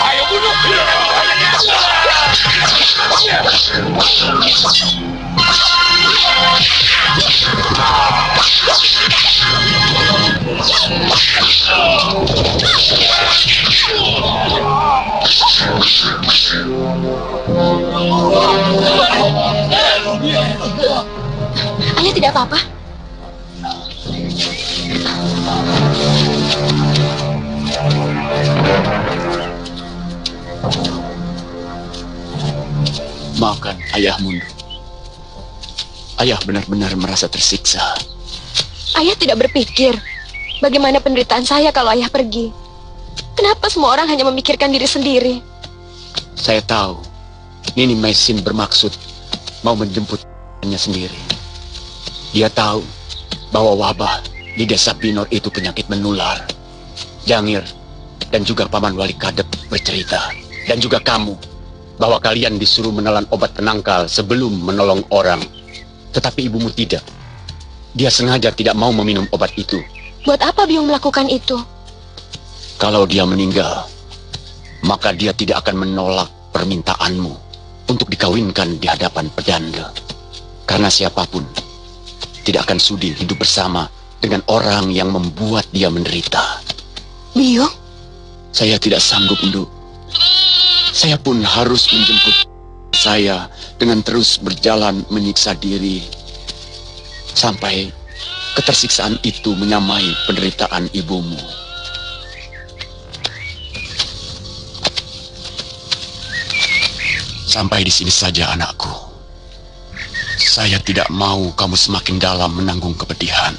Ayo bunuh! Ayah tidak apa-apa. Maafkan ayah mundur. Ayah benar-benar merasa tersiksa. Ayah tidak berpikir bagaimana penderitaan saya kalau ayah pergi. Kenapa semua orang hanya memikirkan diri sendiri? Saya tahu Nini Maisin bermaksud mau menjemputnya sendiri. Dia tahu bahwa wabah di desa Pinor itu penyakit menular. Jangir dan juga Paman Wali Kadep bercerita, dan juga kamu, bahwa kalian disuruh menelan obat penangkal sebelum menolong orang. Tetapi ibumu tidak. Dia sengaja tidak mau meminum obat itu. Buat apa Biung melakukan itu? Kalau dia meninggal, maka dia tidak akan menolak permintaanmu untuk dikawinkan di hadapan pedanda. Karena siapapun tidak akan sudi hidup bersama dengan orang yang membuat dia menderita. Biung? Saya tidak sanggup, Ndu. Saya pun harus menjemput saya dengan terus berjalan menyiksa diri sampai ketersiksaan itu menyamai penderitaan ibumu. Sampai di sini saja, anakku. Saya tidak mau kamu semakin dalam menanggung kepedihan.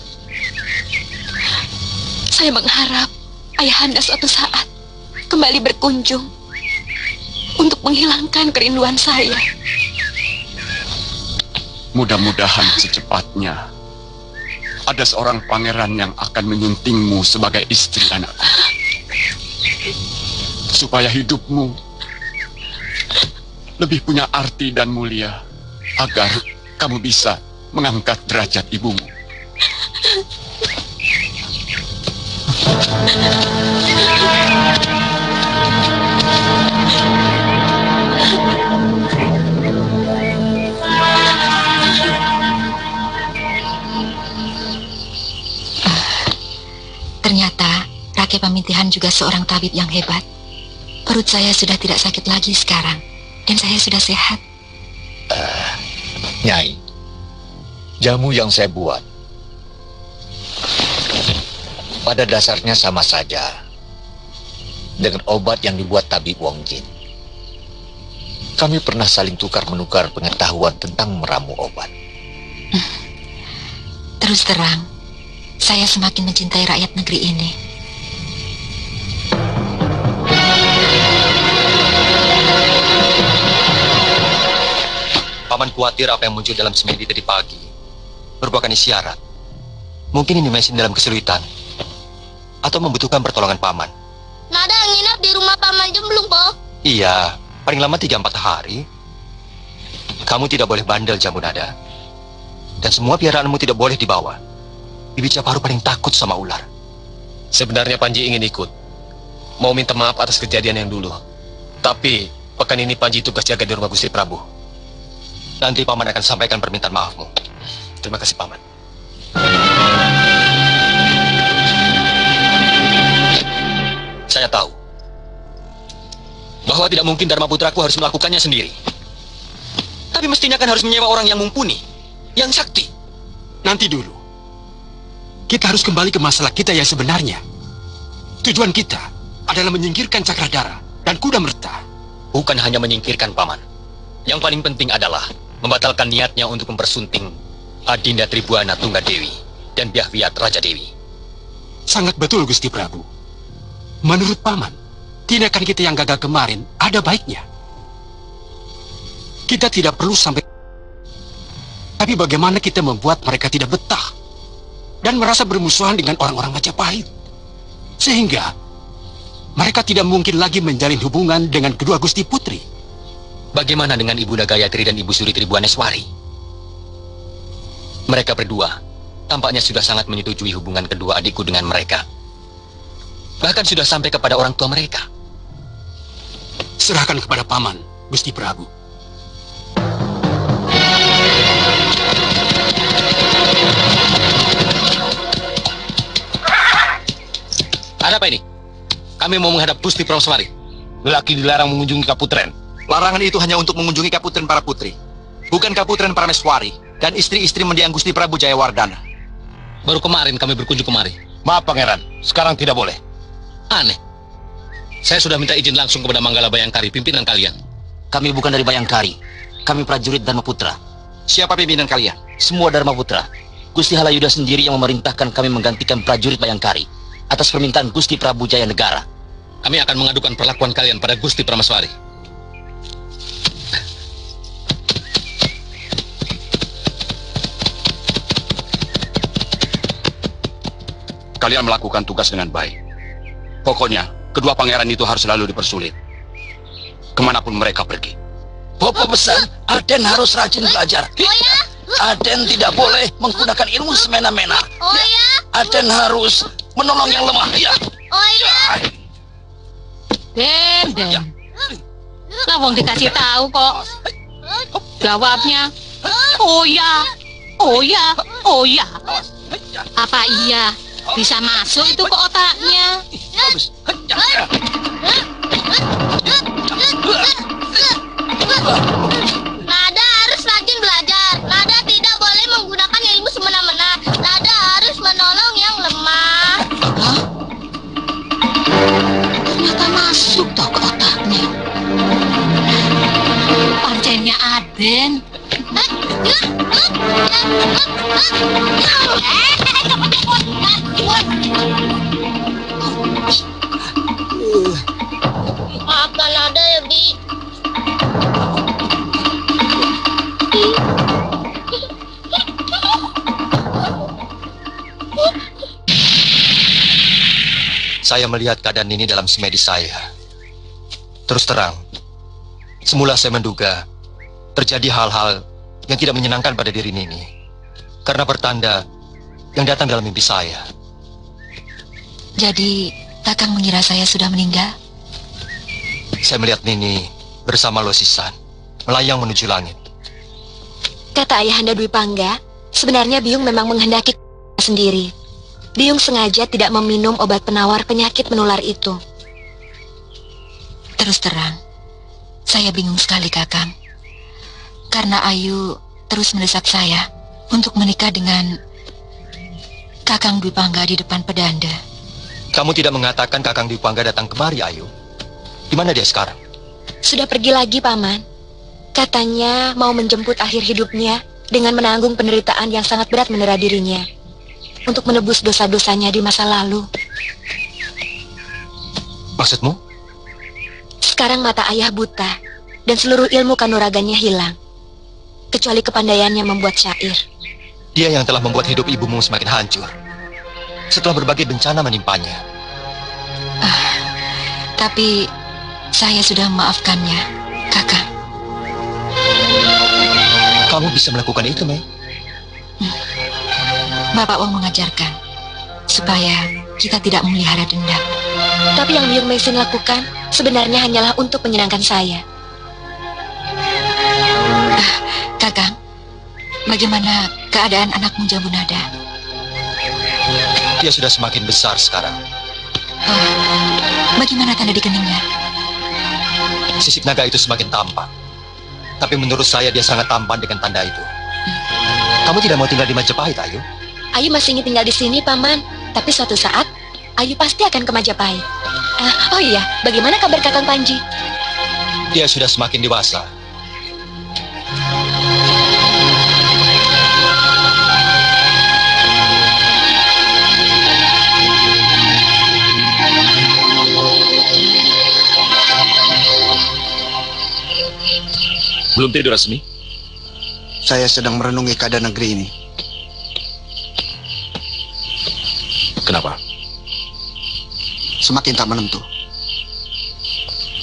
Saya mengharap ayahanda suatu saat kembali berkunjung untuk menghilangkan kerinduan saya. Mudah-mudahan secepatnya ada seorang pangeran yang akan menyuntingmu sebagai istri, anakku. Supaya hidupmu lebih punya arti dan mulia, agar kamu bisa mengangkat derajat ibumu. Ternyata Rake Pamintihan juga seorang tabib yang hebat. Perut saya sudah tidak sakit lagi sekarang, dan saya sudah sehat. Nyai, jamu yang saya buat pada dasarnya sama saja dengan obat yang dibuat tabib Wong Jin. Kami pernah saling tukar-menukar pengetahuan tentang meramu obat. Terus terang, saya semakin mencintai rakyat negeri ini. Paman khawatir apa yang muncul dalam semedi tadi pagi merupakan isyarat. Mungkin ini Maisin dalam kesulitan atau membutuhkan pertolongan paman. Nada nginap di rumah Paman Jemblung, Po. Iya, paling lama 3-4 hari. Kamu tidak boleh bandel, Jambu Nada. Dan semua piaraanmu tidak boleh dibawa. Bibi Caparu paling takut sama ular. Sebenarnya Panji ingin ikut. Mau minta maaf atas kejadian yang dulu. Tapi, pekan ini Panji tugas jaga di rumah Gusti Prabu. Nanti Paman akan sampaikan permintaan maafmu. Terima kasih, Paman. Saya tahu bahwa tidak mungkin Dharma Putraku harus melakukannya sendiri. Tapi mestinya kan harus menyewa orang yang mumpuni, yang sakti. Nanti dulu. Kita harus kembali ke masalah kita yang sebenarnya. Tujuan kita adalah menyingkirkan Cakradhara dan Kuda Merta. Bukan hanya menyingkirkan, Paman. Yang paling penting adalah membatalkan niatnya untuk mempersunting Adinda Tribuana Tunggadewi dan Biahwiat Raja Dewi. Sangat betul, Gusti Prabu. Menurut Paman, tindakan kita yang gagal kemarin ada baiknya. Kita tidak perlu sampai... Tapi bagaimana kita membuat mereka tidak betah dan merasa bermusuhan dengan orang-orang Majapahit, sehingga mereka tidak mungkin lagi menjalin hubungan dengan kedua Gusti Putri. Bagaimana dengan Ibunda Gayatri dan Ibu Suri Tribuaneswari? Mereka berdua tampaknya sudah sangat menyetujui hubungan kedua adikku dengan mereka. Bahkan sudah sampai kepada orang tua mereka. Serahkan kepada paman, Gusti Prabu. Ada apa ini? Kami mau menghadap Gusti Prameswari. Lelaki dilarang mengunjungi Kaputren. Larangan itu hanya untuk mengunjungi Kaputren para putri, bukan Kaputren Prameswari dan istri-istri mendiang Gusti Prabu Jayawardana. Baru kemarin kami berkunjung kemari. Maaf Pangeran, sekarang tidak boleh. Aneh. Saya sudah minta izin langsung kepada Manggala Bayangkari, pimpinan kalian. Kami bukan dari Bayangkari. Kami prajurit Dharmaputra. Siapa pimpinan kalian? Semua Dharmaputra. Gusti Halayuda sendiri yang memerintahkan kami menggantikan prajurit Bayangkari atas permintaan Gusti Prabu Jayanegara. Kami akan mengadukan perlakuan kalian pada Gusti Prameswari. Kalian melakukan tugas dengan baik. Pokoknya, kedua pangeran itu harus selalu dipersulit. Kemanapun mereka pergi. Bopo pesan, Aden harus rajin belajar. Oh ya? Aden tidak boleh menggunakan ilmu semena-mena. Oh ya? Aden harus menolong yang lemah. Ya. Oh ya? Den. Lawang dikasih tahu kok. Jawabnya, oh ya, oh ya, oh ya. Apa iya bisa masuk itu ke otaknya? Nada harus rajin belajar. Nada tidak boleh menggunakan ilmu semena-mena. Nada harus menolong yang lemah. Ternyata masuk toh ke otaknya. Pancennya Aden. Maafkan Nada ya, Bi. Saya melihat keadaan ini dalam semedi saya. Terus terang, semula saya menduga terjadi hal-hal yang tidak menyenangkan pada diri Nini karena pertanda yang datang dalam mimpi saya. Jadi, Kakang mengira saya sudah meninggal? Saya melihat Nini bersama Losisan melayang menuju langit. Kata Ayahanda Dwi Pangga, sebenarnya Biung memang menghendaki sendiri. Biung sengaja tidak meminum obat penawar penyakit menular itu. Terus terang, saya bingung sekali, Kakang. Karena Ayu terus mendesak saya untuk menikah dengan Kakang Dwi Pangga di depan pedanda. Kamu tidak mengatakan Kakang Dwi Pangga datang kemari, Ayu. Di mana dia sekarang? Sudah pergi lagi, Paman. Katanya mau menjemput akhir hidupnya dengan menanggung penderitaan yang sangat berat menera dirinya untuk menebus dosa-dosanya di masa lalu. Maksudmu? Sekarang mata ayah buta dan seluruh ilmu kanuragannya hilang, kecuali kepandaiannya membuat syair. Dia yang telah membuat hidup ibumu semakin hancur setelah berbagai bencana menimpanya. Tapi saya sudah memaafkannya, Kakang. Kamu bisa melakukan itu, Mei? Bapak Wong mengajarkan supaya kita tidak memelihara dendam. Tapi yang Biung Meisin lakukan sebenarnya hanyalah untuk menyenangkan saya. Kakang, bagaimana keadaan anakmu Jambu Nada? Dia sudah semakin besar sekarang. Bagaimana tanda di keningnya? Sisip naga itu semakin tampan. Tapi menurut saya dia sangat tampan dengan tanda itu. Kamu tidak mau tinggal di Majapahit, Ayu? Ayu masih ingin tinggal di sini, Paman. Tapi suatu saat, Ayu pasti akan ke Majapahit. Oh iya, bagaimana kabar Kakang Panji? Dia sudah semakin dewasa. Belum tidur, Rasmi? Saya sedang merenungi keadaan negeri ini. Kenapa? Semakin tak menentu.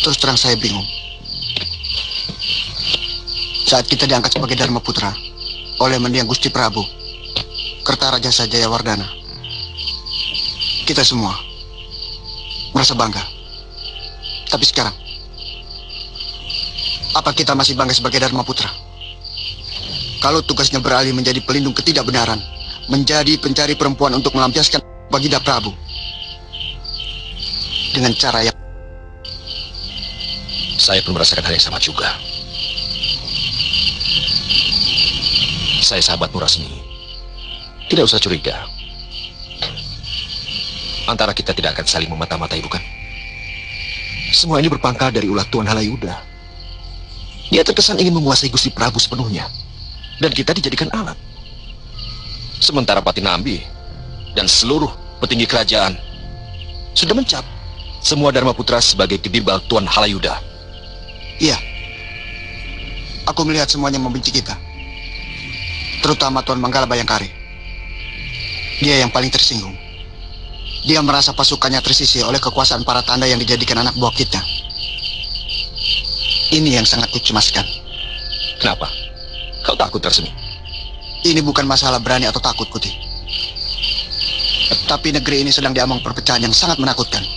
Terus terang saya bingung. Saat kita diangkat sebagai Dharma Putra oleh mendiang Gusti Prabu, Kertaraja Jayawardana, kita semua merasa bangga. Tapi sekarang, apa kita masih bangga sebagai Dharma Putra? Kalau tugasnya beralih menjadi pelindung ketidakbenaran, menjadi pencari perempuan untuk melampiaskan Baginda Prabu dengan cara yang... Saya pun merasakan hal yang sama juga. Saya sahabat Nurasmi. Tidak usah curiga. Antara kita tidak akan saling memata-matai, bukan? Semua ini berpangkal dari ulah Tuan Halayuda. Dia terkesan ingin menguasai Gusti Prabu sepenuhnya. Dan kita dijadikan alat. Sementara Patinambi dan seluruh petinggi kerajaan sudah mencap semua Dharma Putra sebagai kedibal Tuan Halayuda. Iya. Aku melihat semuanya membenci kita. Terutama Tuan Manggala Bayangkari. Dia yang paling tersinggung. Dia merasa pasukannya tersisih oleh kekuasaan para tanda yang dijadikan anak buah kita. Ini yang sangat kucemaskan. Kenapa? Kau takut, Darseni? Ini bukan masalah berani atau takut, Kuti. Tapi negeri ini sedang diambang perpecahan yang sangat menakutkan.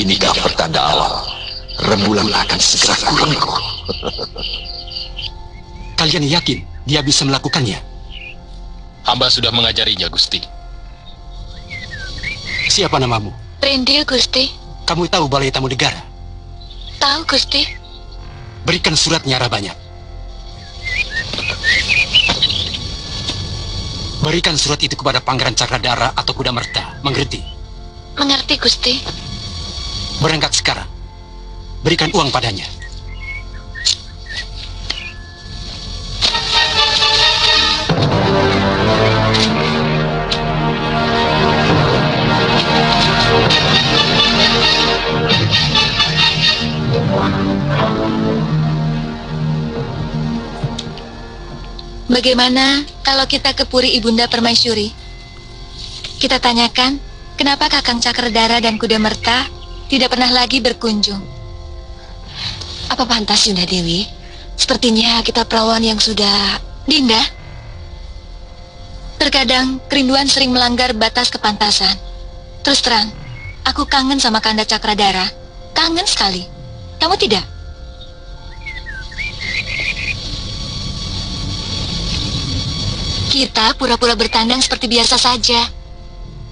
Inikah pertanda awal rembulan akan segera kurangku. Kalian yakin dia bisa melakukannya? Hamba sudah mengajarinya, Gusti. Siapa namamu? Rendil, Gusti. Kamu tahu Balai Tamu Negara? Tahu, Gusti. Berikan surat Nyara Banyak. Berikan surat itu kepada Pangeran Cakradara atau Kuda Merta. Mengerti? Mengerti, Gusti. Berangkat sekarang. Berikan uang padanya. Bagaimana kalau kita ke Puri Ibunda Permaisuri? Kita tanyakan, kenapa Kakang Cakradara dan Kuda Merta tidak pernah lagi berkunjung? Apa pantas, Yunda Dewi? Sepertinya kita perawan yang sudah... Dinda? Terkadang kerinduan sering melanggar batas kepantasan. Terus terang, aku kangen sama Kanda Cakradara. Kangen sekali. Kamu tidak? Kita pura-pura bertandang seperti biasa saja.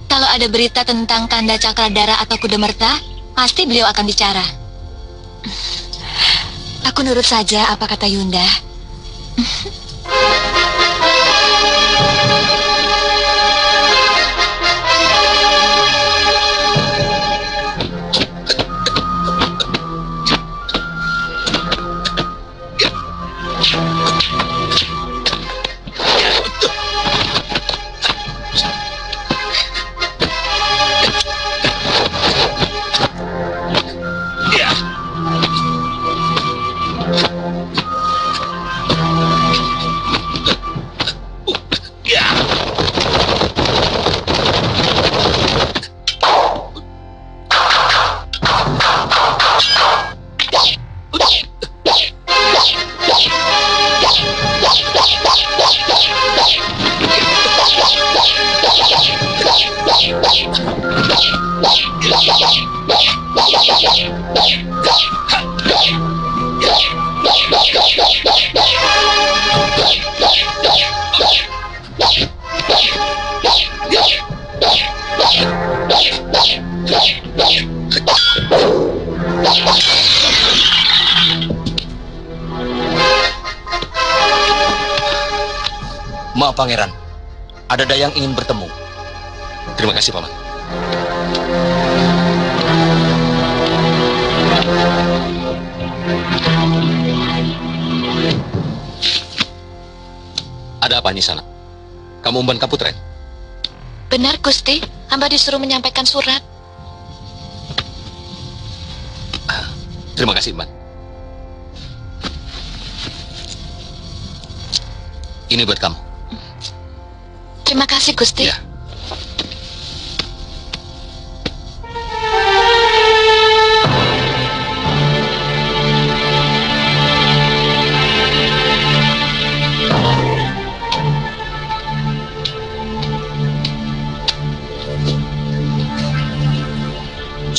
Kalau ada berita tentang Kanda Cakradara atau Kuda Merta, pasti beliau akan bicara. Aku nurut saja apa kata Yunda. Maaf, Pangeran. Ada Dayang ingin bertemu. Terima kasih, Paman. Ada apa di sana? Kamu umban Kaputren? Benar, Gusti. Hamba disuruh menyampaikan surat. Terima kasih, Mbak. Ini buat kamu. Terima kasih, Gusti. Ya.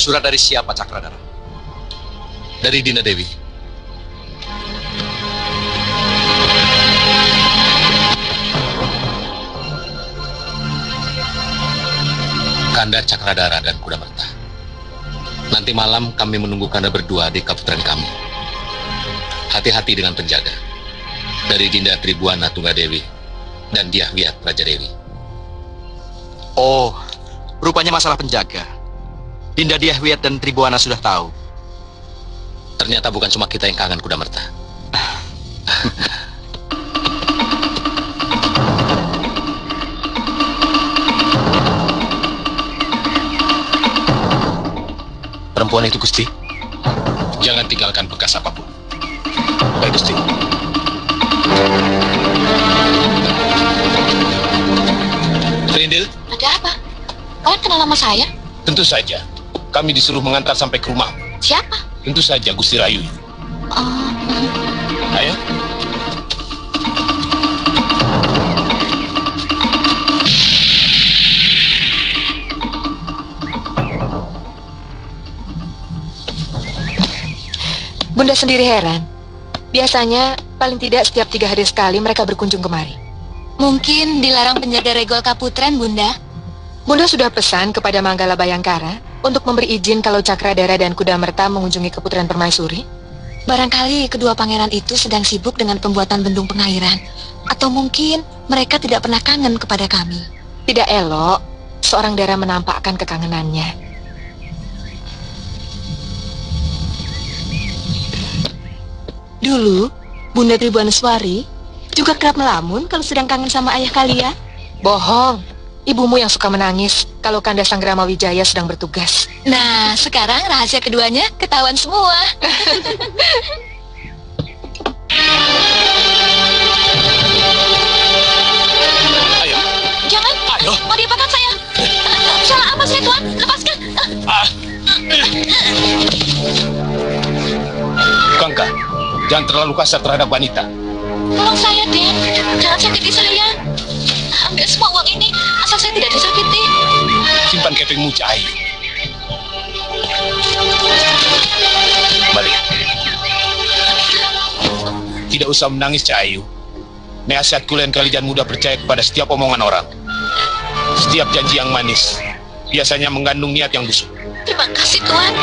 Surat dari siapa, Cakradara? Dari Dinda Dewi. Kanda Cakradara dan Kuda Merta. Nanti malam kami menunggu Kanda berdua di kaputren kami. Hati-hati dengan penjaga. Dari Dinda Tribuana Tunggadewi dan Dyah Wiyat Raja Dewi. Oh, rupanya masalah penjaga. Dinda Dyah Wiyat dan Tribuana sudah tahu. Ternyata bukan cuma kita yang kangen Kuda Merta. Perempuan itu, Gusti. Jangan tinggalkan bekas apapun. Baik, Gusti. Trindil, Ada apa? Kalian kenal nama saya? tentu saja. Kami disuruh mengantar sampai ke rumah. Siapa? Tentu saja Gusti Rayu. Ayo. Bunda sendiri heran. Biasanya paling tidak setiap 3 hari sekali mereka berkunjung kemari. Mungkin dilarang penjaga regol kaputren, Bunda. Bunda sudah pesan kepada Manggala Bayangkara untuk memberi izin kalau Cakradara dan Kuda Merta mengunjungi Keputren Permaisuri. Barangkali kedua pangeran itu sedang sibuk dengan pembuatan bendung pengairan. Atau mungkin mereka tidak pernah kangen kepada kami. Tidak elok seorang dara menampakkan kekangenannya. Dulu, Bunda Tribuaneswari juga kerap melamun kalau sedang kangen sama ayah kalian. Bohong. Ibumu yang suka menangis kalau Kanda Sanggrama Wijaya sedang bertugas. Nah, sekarang rahasia keduanya ketahuan semua. Ayo. Jangan. Ayo. Mau diapakan saya? Salah apa saya, Tuan? Lepaskan. Kangka, jangan terlalu kasar terhadap wanita. Tolong saya, Den. Jangan sakiti saya. Ambil semua uang ini, asal saya tidak disakiti. Simpan kepingmu, Cahayu. Balik. Tidak usah menangis, Cahayu. Nasihatku lain kali jangan mudah percaya kepada setiap omongan orang. Setiap janji yang manis biasanya mengandung niat yang busuk. Terima kasih, Tuan.